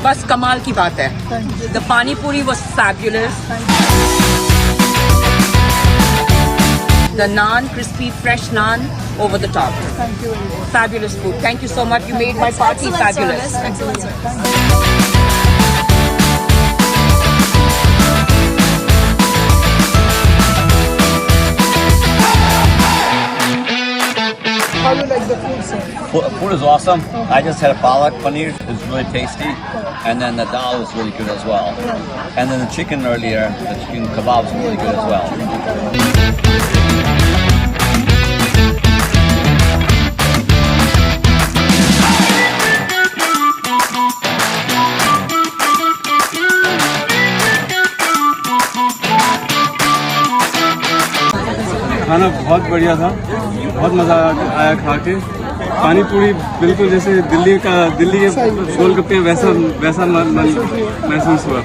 बस कमाल की बात है. The pani puri was fabulous. The naan, crispy, fresh naan over the top. Thank you. Fabulous food. Thank you so much. You made my party fabulous. Excellent service. How do you like the food, sir? Food is awesome. I just had a palak paneer. It was really tasty. And then the dal was really good as well. And then the chicken earlier, the chicken kebab was really good as well. खाना बहुत बढ़िया था, बहुत मज़ा आया खा के. पानी पूरी बिल्कुल जैसे दिल्ली के गोलगप्पे वैसा महसूस हुआ.